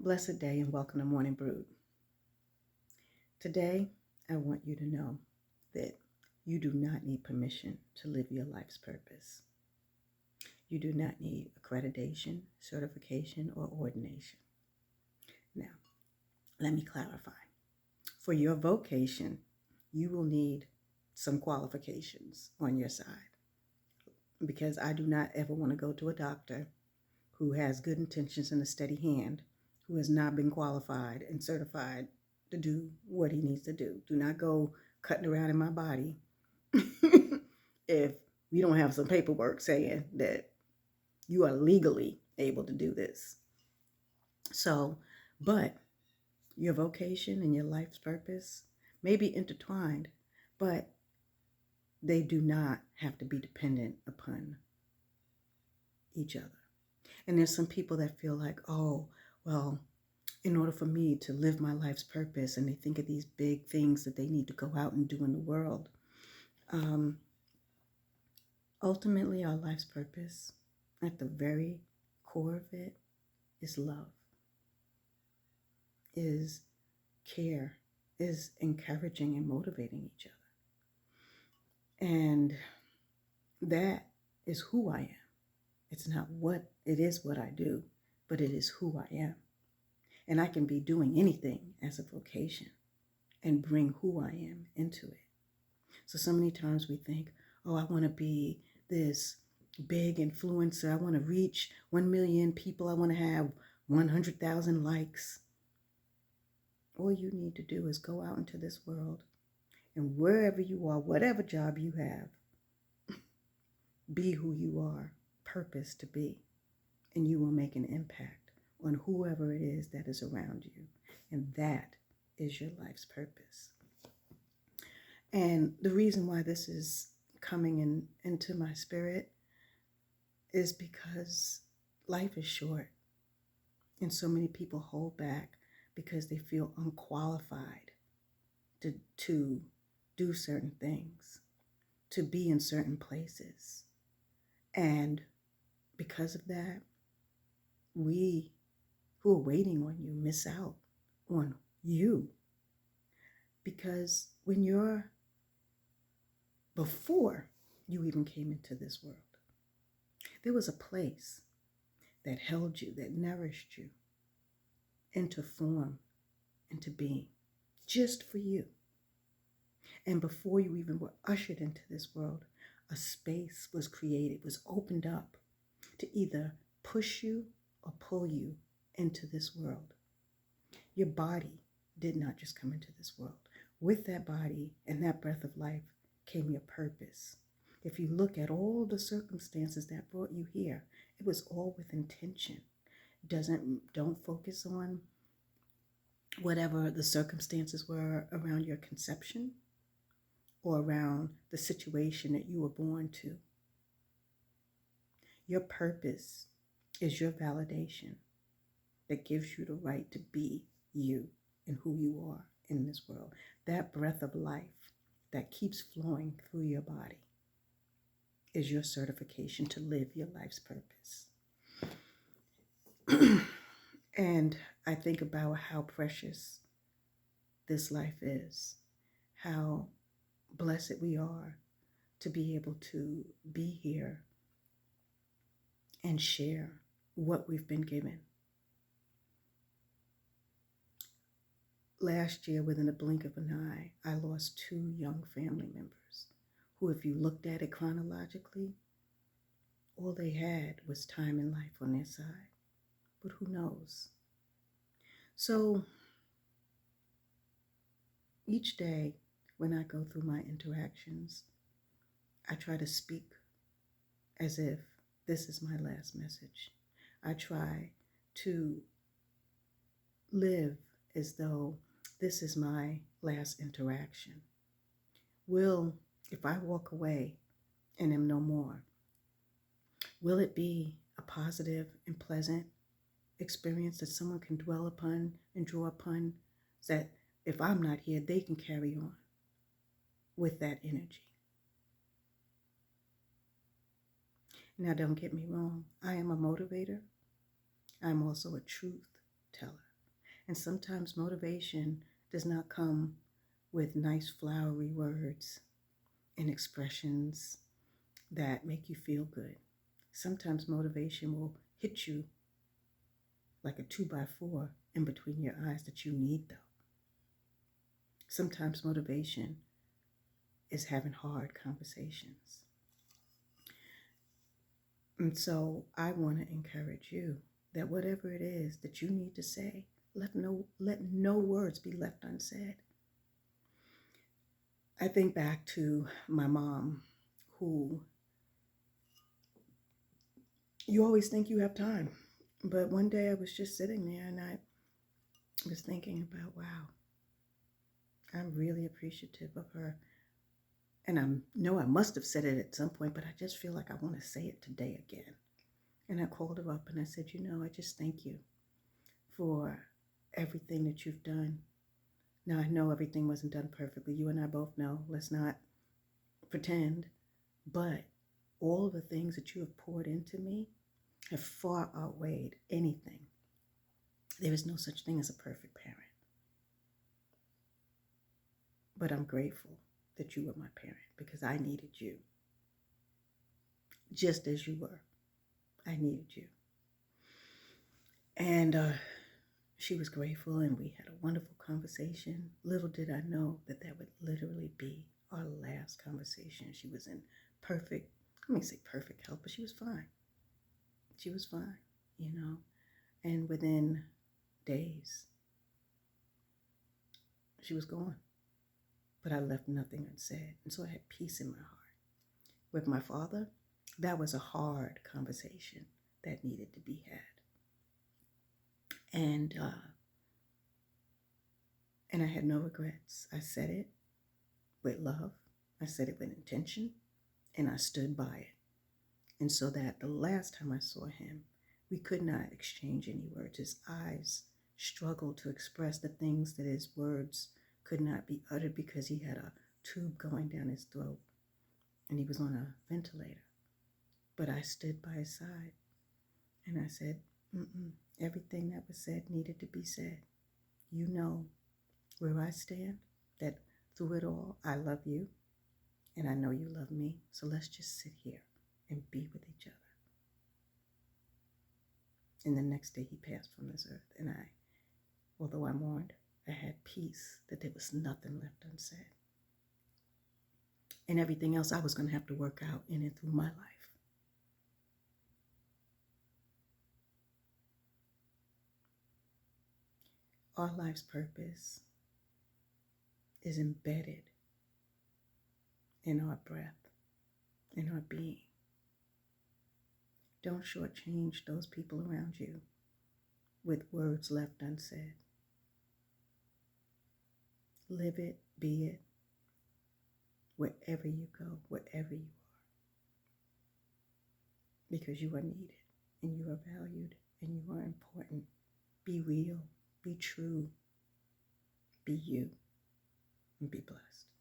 Blessed day and welcome to Morning Brood. Today, I want you to know that you do not need permission to live your life's purpose. You do not need accreditation, certification, or ordination. Now, let me clarify. For your vocation, you will need some qualifications on your side, because I do not ever want to go to a doctor who has good intentions and a steady hand, who has not been qualified and certified to do what he needs to do. Do not go cutting around in my body if you don't have some paperwork saying that you are legally able to do this. So, but your vocation and your life's purpose may be intertwined, but they do not have to be dependent upon each other. And there's some people that feel like, oh, well, in order for me to live my life's purpose, and they think of these big things that they need to go out and do in the world. Ultimately, our life's purpose, at the very core of it, is love, is care, is encouraging and motivating each other. And that is who I am. It's not what, it is what I do, but it is who I am. And I can be doing anything as a vocation and bring who I am into it. So many times we think, oh, I want to be this big influencer. I want to reach 1 million people. I want to have 100,000 likes. All you need to do is go out into this world, and wherever you are, whatever job you have, be who you are, purpose to be, and you will make an impact on whoever it is that is around you. And that is your life's purpose. And the reason why this is coming into my spirit is because life is short. And so many people hold back because they feel unqualified to do certain things, to be in certain places. And because of that, we who are waiting on you miss out on you. Because before you even came into this world, there was a place that held you, that nourished you into form, into being, just for you. And before you even were ushered into this world, a space was created, was opened up to either push you or pull you into this world. Your body did not just come into this world. With that body and that breath of life came your purpose. If you look at all the circumstances that brought you here, it was all with intention. Don't focus on whatever the circumstances were around your conception or around the situation that you were born to. Your purpose is your validation that gives you the right to be you and who you are in this world. That breath of life that keeps flowing through your body is your certification to live your life's purpose. And I think about how precious this life is, how blessed we are to be able to be here and share what we've been given. Last year, within a blink of an eye, I lost 2 young family members who, if you looked at it chronologically, all they had was time in life on their side. But who knows? So each day when I go through my interactions, I try to speak as if this is my last message. I try to live as though this is my last interaction. If I walk away and am no more, will it be a positive and pleasant experience that someone can dwell upon and draw upon, that if I'm not here, they can carry on with that energy? Now, don't get me wrong. I am a motivator. I'm also a truth teller. And sometimes motivation does not come with nice flowery words and expressions that make you feel good. Sometimes motivation will hit you like a 2x4 in between your eyes that you need, though. Sometimes motivation is having hard conversations. And so I want to encourage you that whatever it is that you need to say, let no words be left unsaid. I think back to my mom, who you always think you have time. But one day I was just sitting there and I was thinking about, wow, I'm really appreciative of her. And I know I must have said it at some point, but I just feel like I want to say it today again. And I called her up and I said, I just thank you for everything that you've done. Now, I know everything wasn't done perfectly. You and I both know. Let's not pretend. But all of the things that you have poured into me have far outweighed anything. There is no such thing as a perfect parent. But I'm grateful that you were my parent because I needed you. Just as you were. I needed you. And she was grateful and we had a wonderful conversation. Little did I know that would literally be our last conversation. She was in perfect health, but she was fine. She was fine, And within days, she was gone. But I left nothing unsaid. And so I had peace in my heart. With my father, that was a hard conversation that needed to be had. And I had no regrets. I said it with love. I said it with intention. And I stood by it. And so that the last time I saw him, we could not exchange any words. His eyes struggled to express the things that his words could not be uttered because he had a tube going down his throat and he was on a ventilator. But I stood by his side and I said, everything that was said needed to be said. You know where I stand, that through it all, I love you and I know you love me. So let's just sit here and be with each other. And the next day he passed from this earth. And although I mourned, I had peace that there was nothing left unsaid. And everything else I was going to have to work out in and through my life. Our life's purpose is embedded in our breath, in our being. Don't shortchange those people around you with words left unsaid. Live it, be it, wherever you go, wherever you are. Because you are needed, and you are valued, and you are important. Be real, be true, be you, and be blessed.